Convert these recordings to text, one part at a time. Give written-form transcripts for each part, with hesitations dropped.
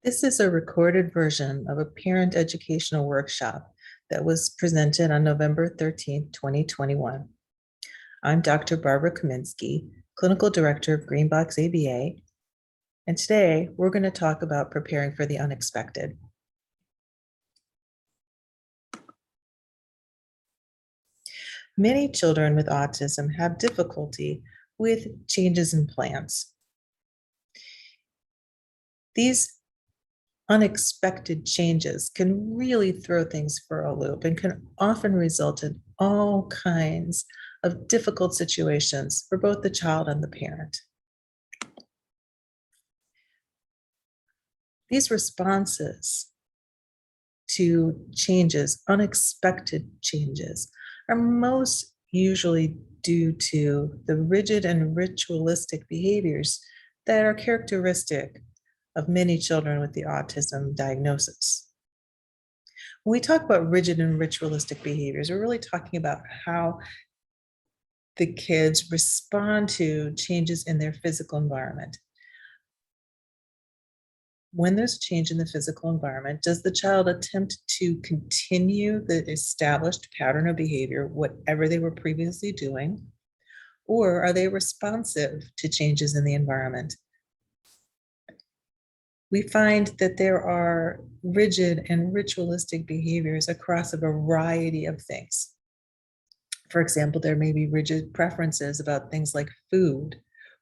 This is a recorded version of a parent educational workshop that was presented on November 13th, 2021. I'm Dr. Barbara Kaminski, Clinical Director of Greenbox ABA, and today we're going to talk about preparing for the unexpected. Many children with autism have difficulty with changes in plans. These unexpected changes can really throw things for a loop and can often result in all kinds of difficult situations for both the child and the parent. These responses to changes, unexpected changes, are most usually due to the rigid and ritualistic behaviors that are characteristic of many children with the autism diagnosis. When we talk about rigid and ritualistic behaviors, we're really talking about how the kids respond to changes in their physical environment. When there's a change in the physical environment, does the child attempt to continue the established pattern of behavior, whatever they were previously doing, or are they responsive to changes in the environment? We find that there are rigid and ritualistic behaviors across a variety of things. For example, there may be rigid preferences about things like food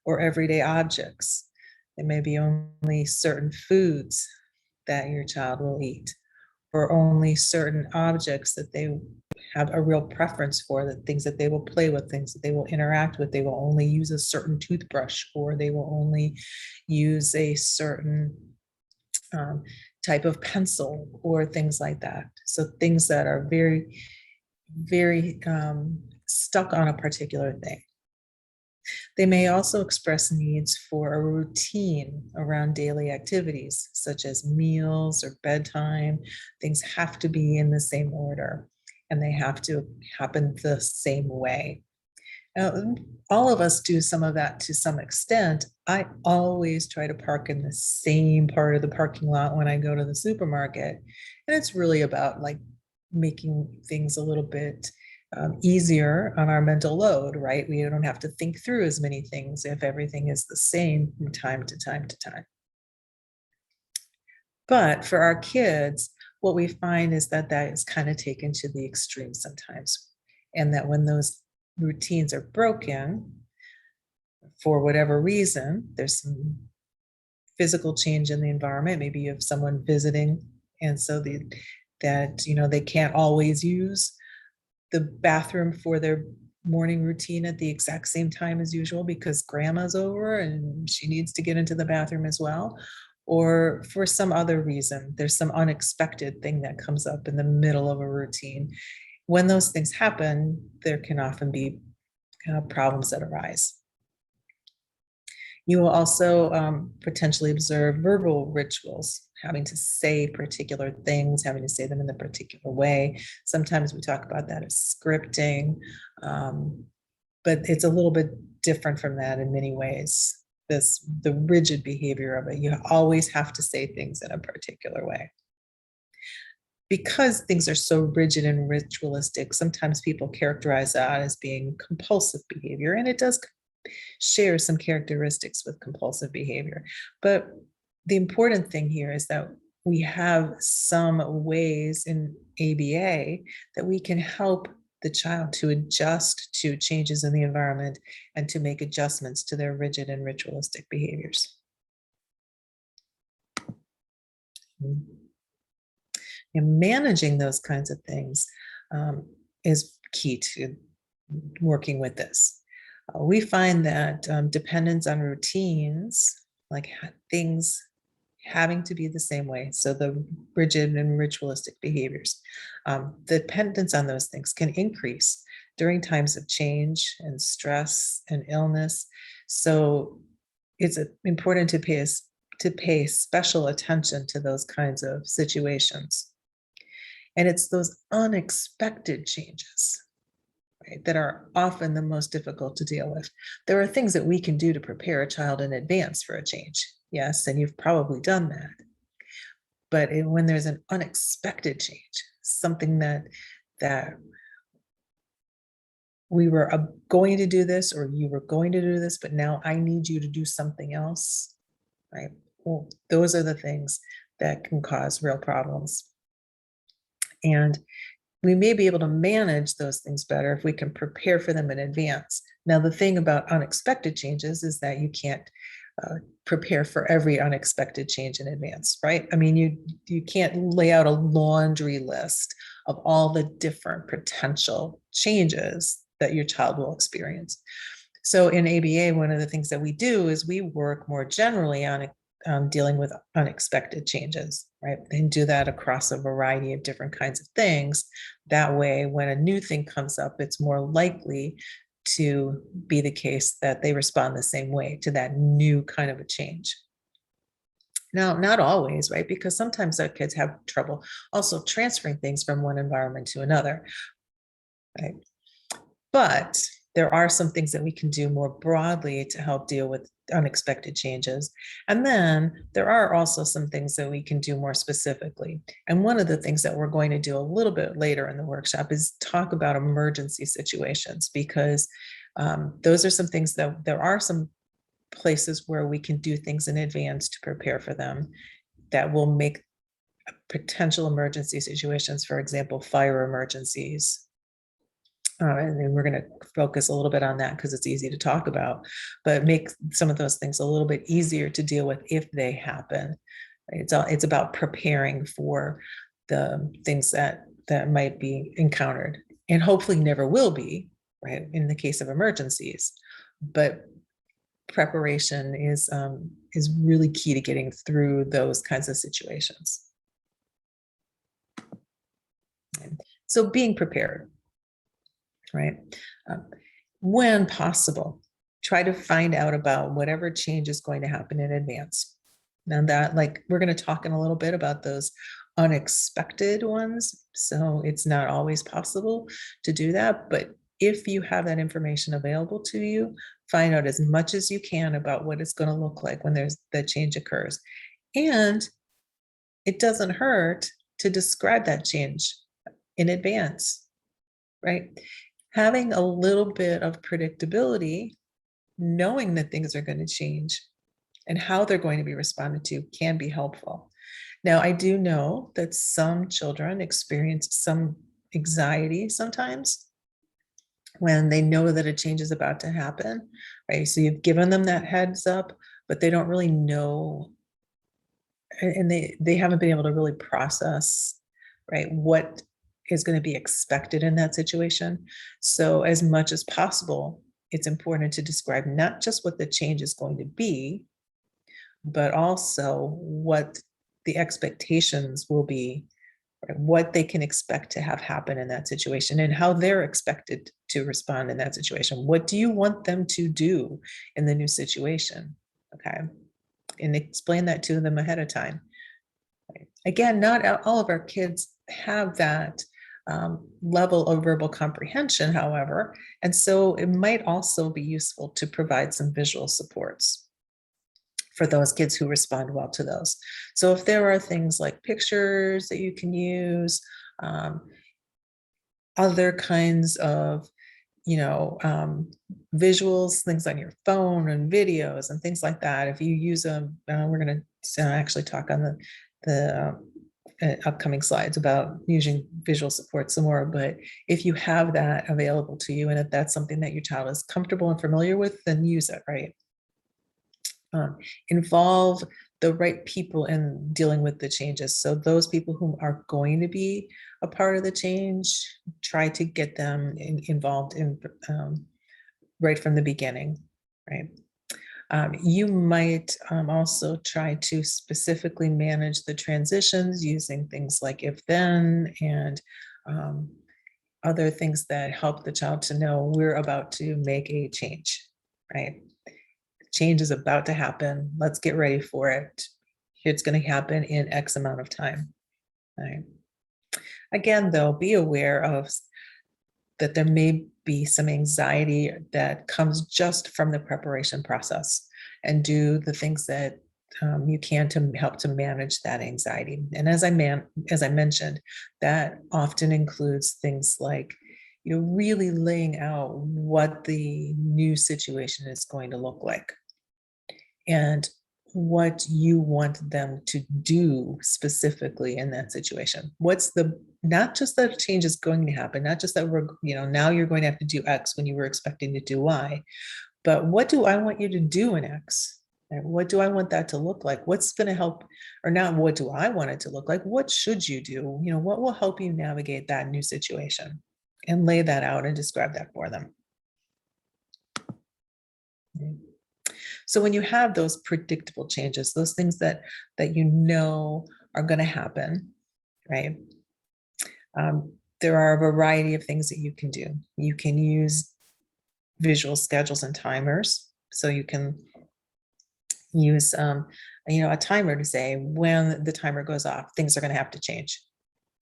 or everyday objects. There may be only certain foods that your child will eat, or only certain objects that they have a real preference for, the things that they will play with, things that they will interact with. They will only use a certain toothbrush, or they will only use a certain type of pencil, or things like that. So things that are very, very stuck on a particular thing. They may also express needs for a routine around daily activities, such as meals or bedtime. Things have to be in the same order, and they have to happen the same way. Now, all of us do some of that to some extent. I always try to park in the same part of the parking lot when I go to the supermarket. And it's really about like making things a little bit easier on our mental load, right? We don't have to think through as many things if everything is the same from time to time to time. But for our kids, what we find is that that is kind of taken to the extreme sometimes. And that when those routines are broken, for whatever reason, there's some physical change in the environment. Maybe you have someone visiting, and so they can't always use the bathroom for their morning routine at the exact same time as usual because grandma's over and she needs to get into the bathroom as well. Or for some other reason, there's some unexpected thing that comes up in the middle of a routine. When those things happen, there can often be problems that arise. You will also potentially observe verbal rituals, having to say particular things, having to say them in a particular way. Sometimes we talk about that as scripting, but it's a little bit different from that in many ways. The rigid behavior of it, you always have to say things in a particular way. Because things are so rigid and ritualistic, sometimes people characterize that as being compulsive behavior, and it does share some characteristics with compulsive behavior. But the important thing here is that we have some ways in ABA that we can help the child to adjust to changes in the environment and to make adjustments to their rigid and ritualistic behaviors. And managing those kinds of things is key to working with this. We find that dependence on routines, like things having to be the same way, so the rigid and ritualistic behaviors, the dependence on those things can increase during times of change and stress and illness. So it's important to pay special attention to those kinds of situations. And it's those unexpected changes, right, that are often the most difficult to deal with. There are things that we can do to prepare a child in advance for a change. Yes, and you've probably done that. But when there's an unexpected change, something that we were going to do this, or you were going to do this, but now I need you to do something else, right? Well, those are the things that can cause real problems. And we may be able to manage those things better if we can prepare for them in advance. Now, the thing about unexpected changes is that you can't prepare for every unexpected change in advance, right? I mean, you can't lay out a laundry list of all the different potential changes that your child will experience. So in ABA, one of the things that we do is we work more generally on dealing with unexpected changes, right? And do that across a variety of different kinds of things. That way, when a new thing comes up, it's more likely to be the case that they respond the same way to that new kind of a change. Now, not always, right? Because sometimes our kids have trouble also transferring things from one environment to another, right? But there are some things that we can do more broadly to help deal with unexpected changes. And then there are also some things that we can do more specifically. And one of the things that we're going to do a little bit later in the workshop is talk about emergency situations, because those are some things that there are some places where we can do things in advance to prepare for them that will make potential emergency situations, for example, fire emergencies. And then we're going to focus a little bit on that because it's easy to talk about, but make some of those things a little bit easier to deal with if they happen. It's about preparing for the things that might be encountered, and hopefully never will be, right, in the case of emergencies. But preparation is really key to getting through those kinds of situations. So being prepared, right? When possible, try to find out about whatever change is going to happen in advance. Now that, like, we're going to talk in a little bit about those unexpected ones. So it's not always possible to do that. But if you have that information available to you, find out as much as you can about what it's going to look like when that change occurs. And it doesn't hurt to describe that change in advance, right? Having a little bit of predictability, knowing that things are going to change and how they're going to be responded to, can be helpful. Now, I do know that some children experience some anxiety sometimes when they know that a change is about to happen, right? So you've given them that heads up, but they don't really know, and they haven't been able to really process, right, what is going to be expected in that situation. So as much as possible, it's important to describe not just what the change is going to be, but also what the expectations will be, right? What they can expect to have happen in that situation and how they're expected to respond in that situation. What do you want them to do in the new situation? Okay. And explain that to them ahead of time. Right? Again, not all of our kids have that level of verbal comprehension, however, and so it might also be useful to provide some visual supports for those kids who respond well to those. So if there are things like pictures that you can use, other kinds of visuals, things on your phone and videos and things like that. If you use them, we're going to actually talk on the upcoming slides about using visual support some more. But if you have that available to you, and if that's something that your child is comfortable and familiar with, then use it, right? Involve the right people in dealing with the changes. So those people who are going to be a part of the change, try to get them involved in right from the beginning, right? You might also try to specifically manage the transitions using things like if then and other things that help the child to know we're about to make a change, right? Change is about to happen. Let's get ready for it. It's going to happen in X amount of time. Right? Again, though, be aware of that there may be some anxiety that comes just from the preparation process, and do the things that you can to help to manage that anxiety. And as I mentioned, that often includes things like, really laying out what the new situation is going to look like and what you want them to do specifically in that situation. Not just that change is going to happen, not just that now you're going to have to do X when you were expecting to do Y, but what do I want you to do in X? And what do I want that to look like? What's going to help, or not what do I want it to look like? What should you do? What will help you navigate that new situation? And lay that out and describe that for them. So when you have those predictable changes, those things that are going to happen, right? There are a variety of things that you can do. You can use visual schedules and timers. So you can use a timer to say when the timer goes off, things are going to have to change,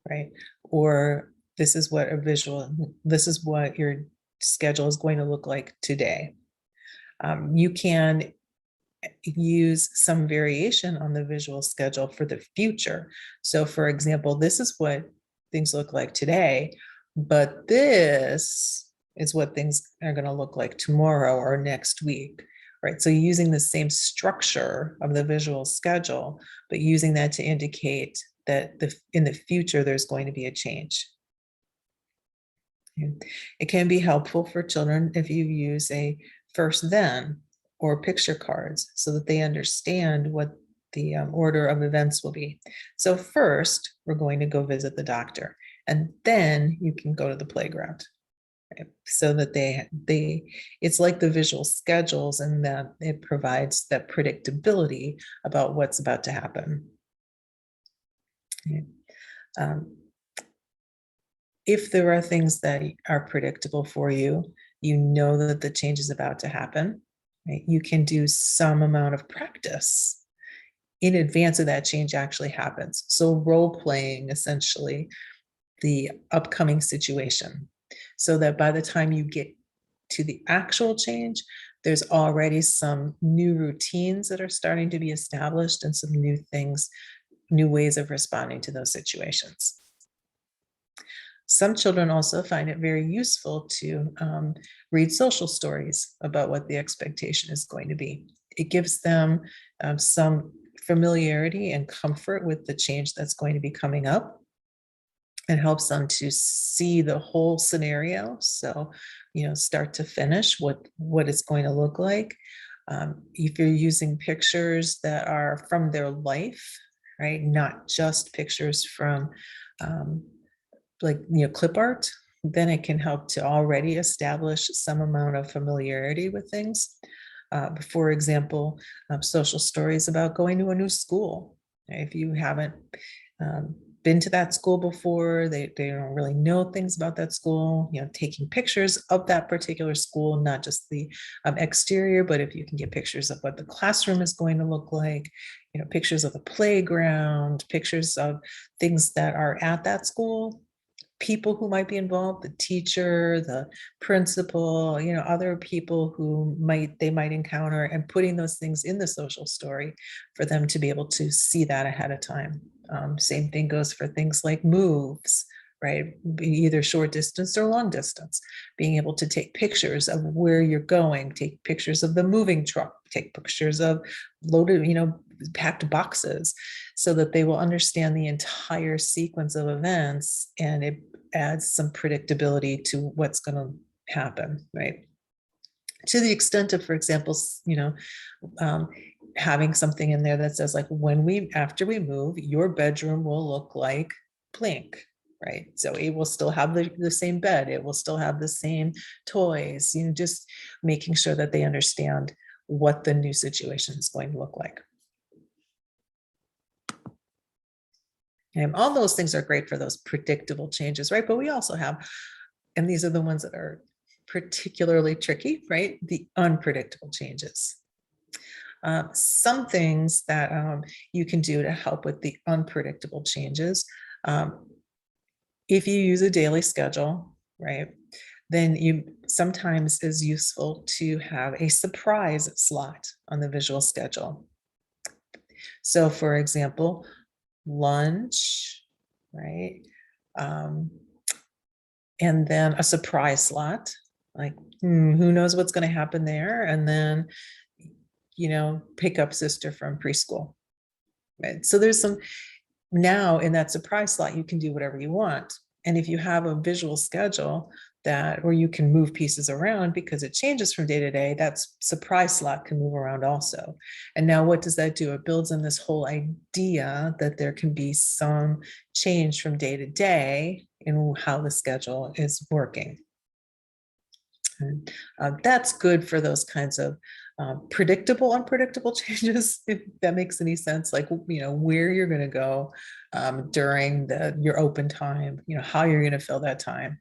right? Or this is what your schedule is going to look like today. You can use some variation on the visual schedule for the future. So for example, this is what things look like today, but this is what things are going to look like tomorrow or next week, right? So using the same structure of the visual schedule, but using that to indicate that in the future, there's going to be a change. It can be helpful for children if you use a first then or picture cards so that they understand what the order of events will be. So first, we're going to go visit the doctor, and then you can go to the playground. Right? So that it's like the visual schedules, and that it provides that predictability about what's about to happen. Okay. If there are things that are predictable for you, you know that the change is about to happen, right? You can do some amount of practice in advance of that change actually happens. So role playing essentially the upcoming situation, so that by the time you get to the actual change, there's already some new routines that are starting to be established and some new things, new ways of responding to those situations. Some children also find it very useful to read social stories about what the expectation is going to be. It gives them some familiarity and comfort with the change that's going to be coming up, and helps them to see the whole scenario. So, start to finish, what it's going to look like. If you're using pictures that are from their life, right, not just pictures from clip art, then it can help to already establish some amount of familiarity with things. For example, social stories about going to a new school. If you haven't been to that school before, they don't really know things about that school, taking pictures of that particular school, not just the exterior, but if you can get pictures of what the classroom is going to look like, pictures of the playground, pictures of things that are at that school, people who might be involved, the teacher, the principal, other people who they might encounter, and putting those things in the social story for them to be able to see that ahead of time. Same thing goes for things like moves, right? Either short distance or long distance, being able to take pictures of where you're going, take pictures of the moving truck, take pictures of loaded, packed boxes, so that they will understand the entire sequence of events, and it adds some predictability to what's going to happen, right? To the extent of, for example, having something in there that says, like, after we move, your bedroom will look like blank, right? So it will still have the same bed, it will still have the same toys, just making sure that they understand what the new situation is going to look like. And all those things are great for those predictable changes, right? But we also have, and these are the ones that are particularly tricky, right? The unpredictable changes. Some things that you can do to help with the unpredictable changes. If you use a daily schedule, right, then sometimes is useful to have a surprise slot on the visual schedule. So for example, lunch, right? Um, and then a surprise slot, like, who knows what's going to happen there? And then, pick up sister from preschool, right? So there's some, now in that surprise slot, you can do whatever you want. And if you have a visual schedule that, where you can move pieces around because it changes from day to day, that surprise slot can move around also. And now what does that do? It builds in this whole idea that there can be some change from day to day in how the schedule is working. And that's good for those kinds of predictable, unpredictable changes, if that makes any sense, like, where you're going to go during your open time, how you're going to fill that time.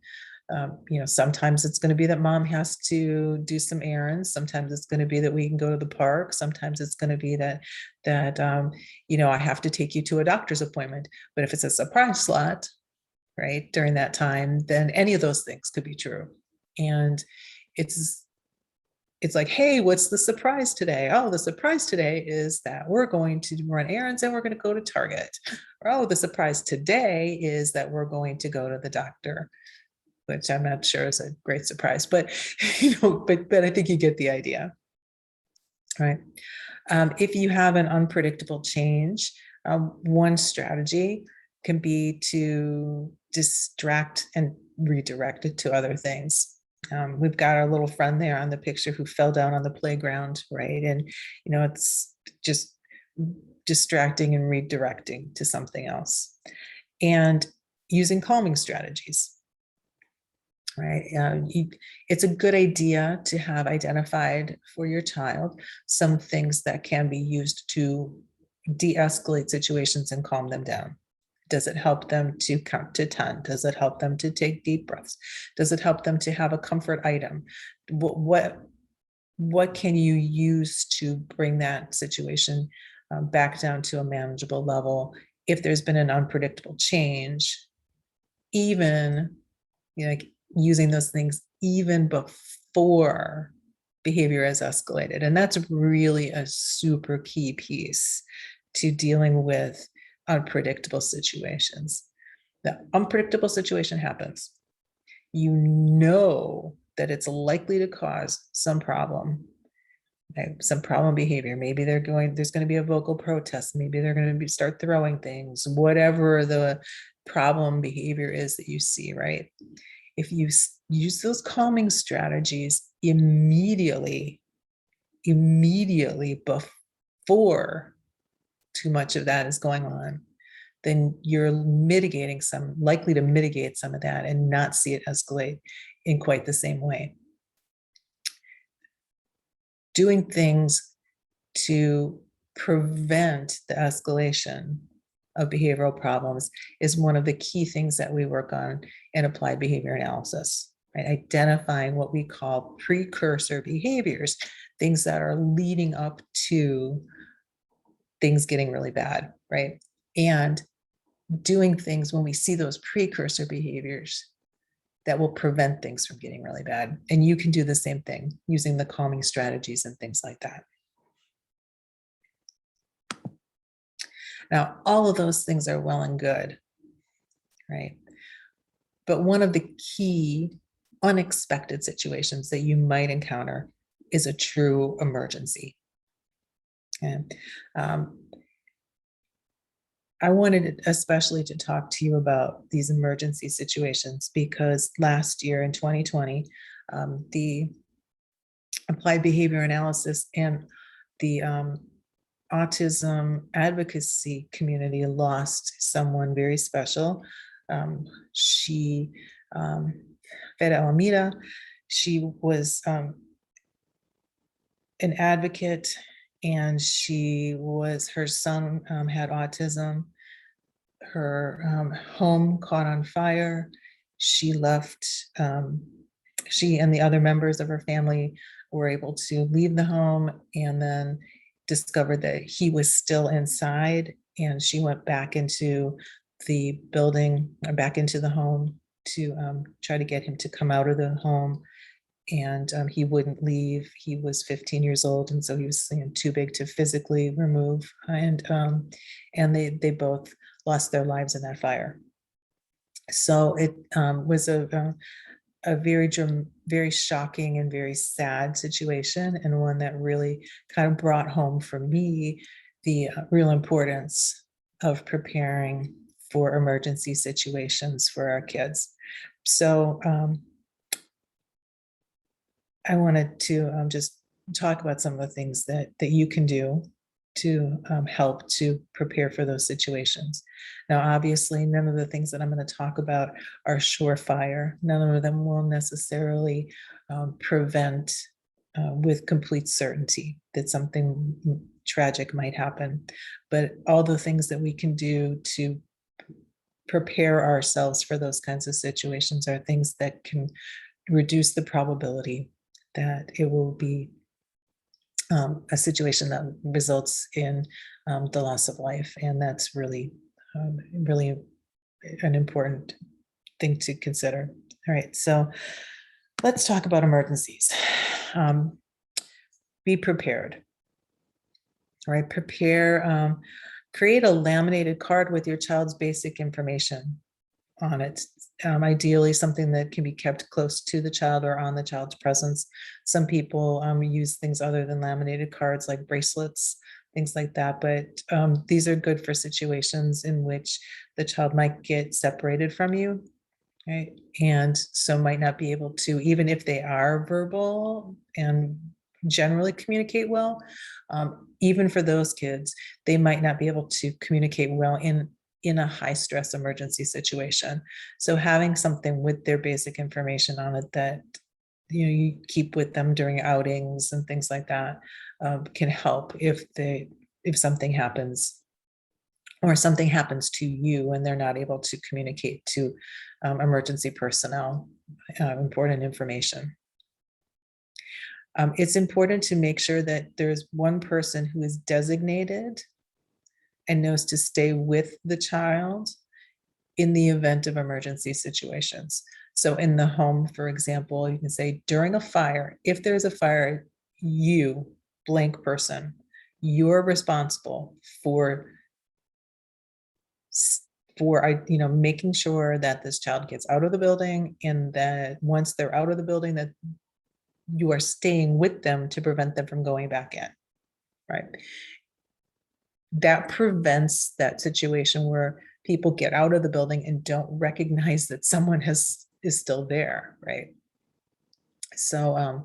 Sometimes it's going to be that mom has to do some errands. Sometimes it's going to be that we can go to the park. Sometimes it's going to be that I have to take you to a doctor's appointment. But if it's a surprise slot, right, during that time, then any of those things could be true. And it's like, hey, what's the surprise today? Oh, the surprise today is that we're going to run errands and we're going to go to Target. Or, oh, the surprise today is that we're going to go to the doctor, which I'm not sure is a great surprise, but but I think you get the idea, right? If you have an unpredictable change, one strategy can be to distract and redirect it to other things. We've got our little friend there on the picture who fell down on the playground, right? And, it's just distracting and redirecting to something else. And using calming strategies, right? It's a good idea to have identified for your child some things that can be used to de-escalate situations and calm them down. Does it help them to count to 10? Does it help them to take deep breaths? Does it help them to have a comfort item? What can you use to bring that situation back down to a manageable level if there's been an unpredictable change, even like using those things even before behavior has escalated? And that's really a super key piece to dealing with unpredictable situations. The unpredictable situation happens. You know that it's likely to cause some problem, okay? Some problem behavior. Maybe there's going to be a vocal protest. Maybe they're going to start throwing things, whatever the problem behavior is that you see, right? If you use those calming strategies immediately before too much of that is going on, then you're likely to mitigate some of that and not see it escalate in quite the same way. Doing things to prevent the escalation of behavioral problems is one of the key things that we work on in applied behavior analysis, right? Identifying what we call precursor behaviors, things that are leading up to things getting really bad, right? And doing things when we see those precursor behaviors that will prevent things from getting really bad. And you can do the same thing using the calming strategies and things like that. Now, all of those things are well and good, right? But one of the key unexpected situations that you might encounter is a true emergency. And I wanted especially to talk to you about these emergency situations because last year in 2020, the applied behavior analysis and the autism advocacy community lost someone very special. She, Feda Alameda, she was an advocate, and her son had autism. Her home caught on fire. She left, she and the other members of her family were able to leave the home, and then discovered that he was still inside, and she went back into the building, back into the home to try to get him to come out of the home. and he wouldn't leave. He was 15 years old, and so he was, too big to physically remove. And they both lost their lives in that fire. So it was a very shocking and very sad situation, and one that really kind of brought home for me the real importance of preparing for emergency situations for our kids. So I wanted to just talk about some of the things that you can do to help to prepare for those situations. Now, obviously, none of the things that I'm going to talk about are surefire. None of them will necessarily prevent with complete certainty that something tragic might happen. But all the things that we can do to prepare ourselves for those kinds of situations are things that can reduce the probability that it will be a situation that results in the loss of life. And that's really, really an important thing to consider. All right, so let's talk about emergencies. Be prepared. All right, prepare, create a laminated card with your child's basic information on it. Ideally, something that can be kept close to the child or on the child's presence. Some people use things other than laminated cards, like bracelets, things like that. But these are good for situations in which the child might get separated from you, right? And so might not be able to, even if they are verbal and generally communicate well, even for those kids, they might not be able to communicate well in a high stress emergency situation. So having something with their basic information on it that you keep with them during outings and things like that can help if something happens, or something happens to you and they're not able to communicate to emergency personnel important information. It's important to make sure that there's one person who is designated and knows to stay with the child in the event of emergency situations. So in the home, for example, you can say during a fire, if there's a fire, you, blank person, you're responsible for making sure that this child gets out of the building, and that once they're out of the building, that you are staying with them to prevent them from going back in, right? That prevents that situation where people get out of the building and don't recognize that someone is still there, right? So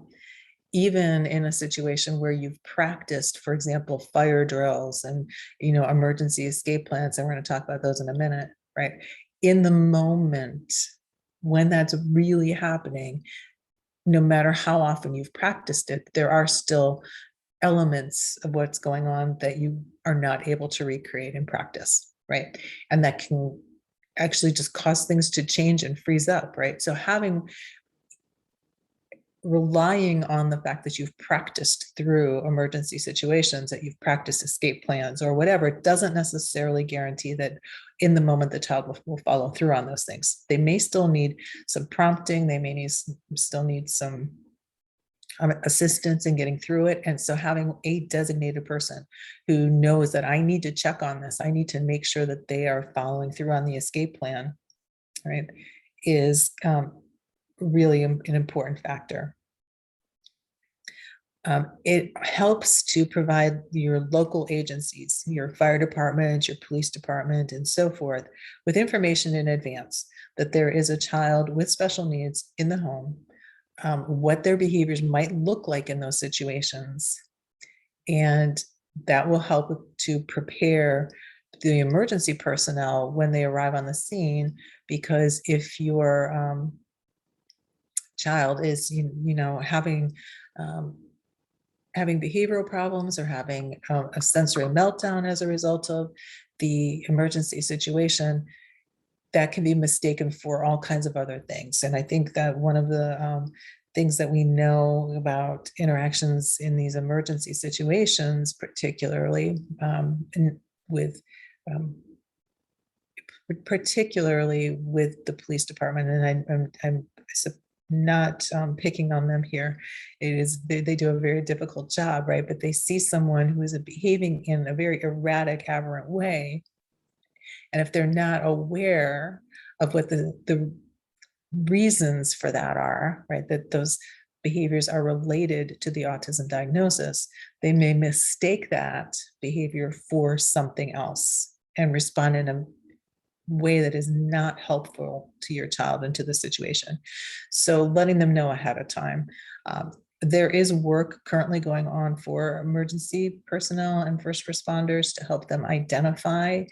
even in a situation where you've practiced, for example, fire drills and emergency escape plans, and we're going to talk about those in a minute, right? In the moment when that's really happening, no matter how often you've practiced it, there are still elements of what's going on that you are not able to recreate in practice, right? And that can actually just cause things to change and freeze up, right? So relying on the fact that you've practiced through emergency situations, that you've practiced escape plans or whatever, it doesn't necessarily guarantee that in the moment the child will follow through on those things. They may still need some prompting, they may still need some assistance in getting through it. And so having a designated person who knows that I need to check on this, I need to make sure that they are following through on the escape plan, right, is really an important factor. It helps to provide your local agencies, your fire department, your police department, and so forth, with information in advance that there is a child with special needs in the home, what their behaviors might look like in those situations. And that will help to prepare the emergency personnel when they arrive on the scene, because if your child is, having behavioral problems or having a sensory meltdown as a result of the emergency situation, that can be mistaken for all kinds of other things. And I think that one of the things that we know about interactions in these emergency situations, particularly with the police department, and I'm not picking on them here. It is, they do a very difficult job, right? But they see someone who is behaving in a very erratic, aberrant way. And if they're not aware of what the reasons for that are, right, that those behaviors are related to the autism diagnosis, they may mistake that behavior for something else and respond in a way that is not helpful to your child and to the situation. So letting them know ahead of time. There is work currently going on for emergency personnel and first responders to help them identify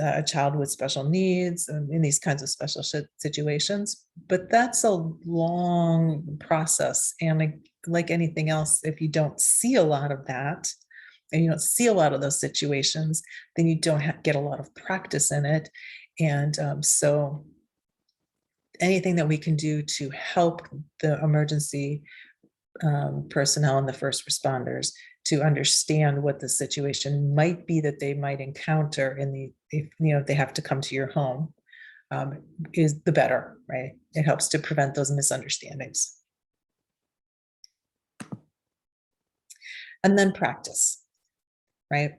a child with special needs in these kinds of special situations. But that's a long process. And like anything else, if you don't see a lot of that, and you don't see a lot of those situations, then you don't get a lot of practice in it. And so anything that we can do to help the emergency personnel and the first responders to understand what the situation might be that they might encounter in the, if they have to come to your home, is the better, right? It helps to prevent those misunderstandings. And then practice, right?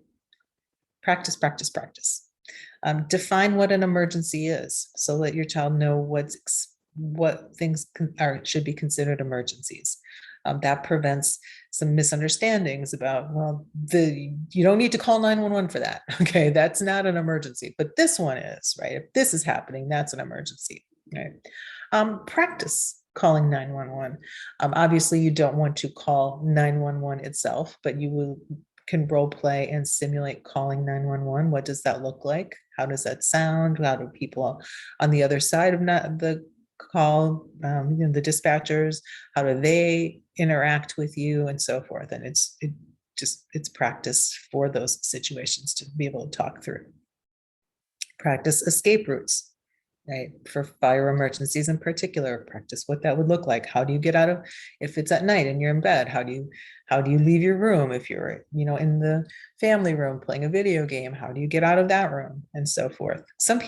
Practice, practice, practice. Define what an emergency is so that your child know what things should be considered emergencies. That prevents some misunderstandings about, well, you don't need to call 911 for that. Okay, that's not an emergency, but this one is, right? If this is happening, that's an emergency, right? Practice calling 911. Obviously, you don't want to call 911 itself, but you can role play and simulate calling 911. What does that look like? How does that sound? How do people on the other side of the call, the dispatchers, how do they interact with you, and so forth? And it's practice for those situations to be able to talk through. Practice escape routes, right? For fire emergencies in particular, practice what that would look like. How do you get out of, if it's at night and you're in bed, how do you leave your room? If you're, in the family room playing a video game, how do you get out of that room, and so forth? Some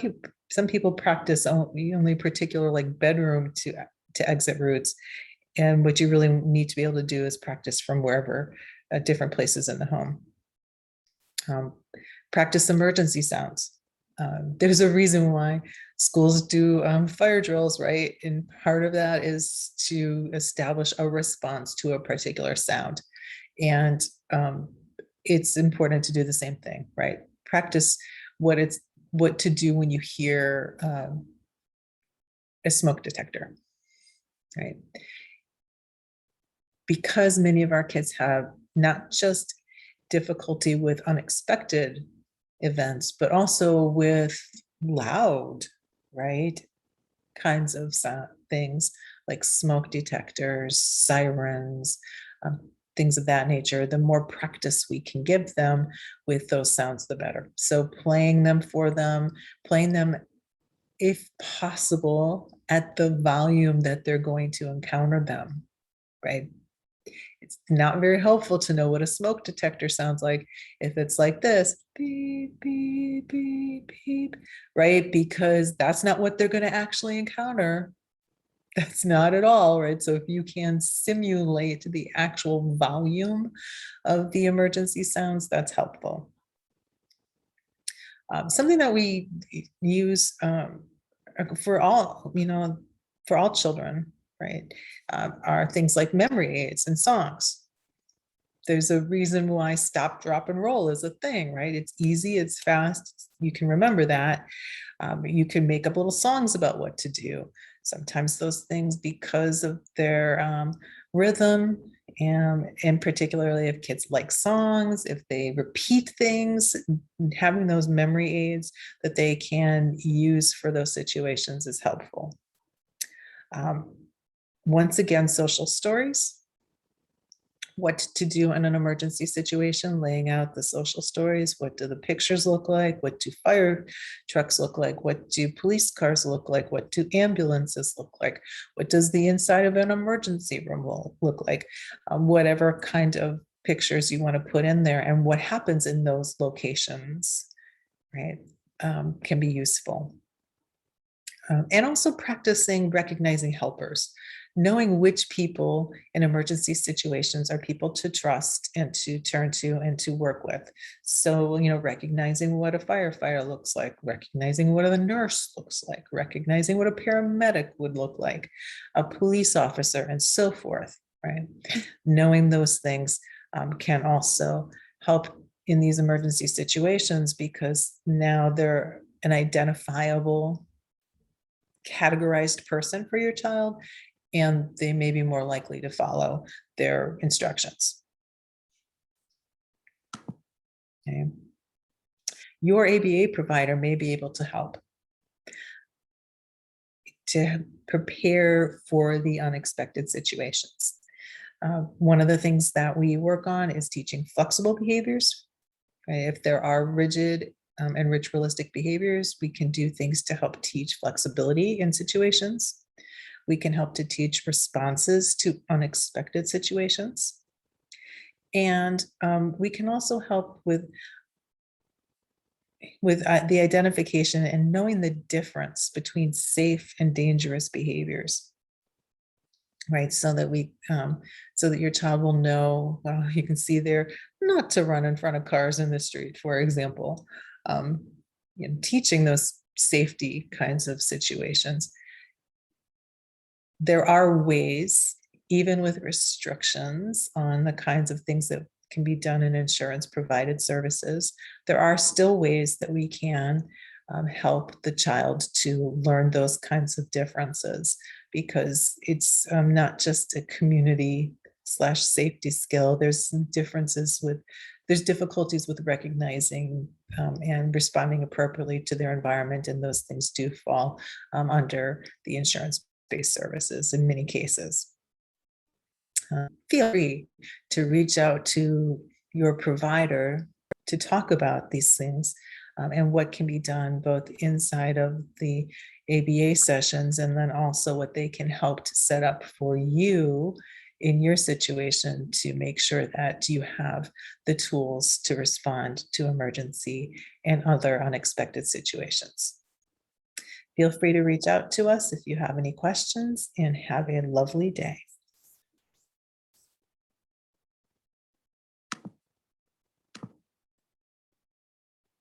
people practice only particular like bedroom to exit routes. And what you really need to be able to do is practice from wherever, different places in the home. Practice emergency sounds. There's a reason why schools do fire drills, right? And part of that is to establish a response to a particular sound. And it's important to do the same thing, right? Practice what to do when you hear a smoke detector, right? Because many of our kids have not just difficulty with unexpected events, but also with loud, right, kinds of things like smoke detectors, sirens, things of that nature. The more practice we can give them with those sounds, the better. So playing them for them, playing them, if possible, at the volume that they're going to encounter them, right? It's not very helpful to know what a smoke detector sounds like if it's like this, beep, beep, beep, beep, right? Because that's not what they're going to actually encounter. That's not at all, right? So if you can simulate the actual volume of the emergency sounds, that's helpful. Something that we use for all, for all children, right, are things like memory aids and songs. There's a reason why stop, drop, and roll is a thing, right? It's easy, it's fast, you can remember that. You can make up little songs about what to do. Sometimes those things, because of their rhythm, and particularly if kids like songs, if they repeat things, having those memory aids that they can use for those situations is helpful. Once again, social stories. What to do in an emergency situation, laying out the social stories. What do the pictures look like? What do fire trucks look like? What do police cars look like? What do ambulances look like? What does the inside of an emergency room look like? Whatever kind of pictures you want to put in there, and what happens in those locations, right, can be useful. And also practicing recognizing helpers, knowing which people in emergency situations are people to trust and to turn to and to work with. So, recognizing what a firefighter looks like, recognizing what a nurse looks like, recognizing what a paramedic would look like, a police officer, and so forth, right? Knowing those things can also help in these emergency situations because now they're an identifiable categorized person for your child, and they may be more likely to follow their instructions. Okay. Your ABA provider may be able to help to prepare for the unexpected situations. One of the things that we work on is teaching flexible behaviors. Right? If there are rigid and ritualistic behaviors, we can do things to help teach flexibility in situations. We can help to teach responses to unexpected situations. And we can also help with the identification and knowing the difference between safe and dangerous behaviors, right? So that your child will know, well, you can see there, not to run in front of cars in the street, for example. Teaching those safety kinds of situations. There are ways, even with restrictions on the kinds of things that can be done in insurance provided services, there are still ways that we can help the child to learn those kinds of differences, because it's not just a community/safety skill. There's difficulties with recognizing and responding appropriately to their environment, and those things do fall under the insurance-based services in many cases. Feel free to reach out to your provider to talk about these things and what can be done both inside of the ABA sessions, and then also what they can help to set up for you in your situation to make sure that you have the tools to respond to emergency and other unexpected situations. Feel free to reach out to us if you have any questions, and have a lovely day.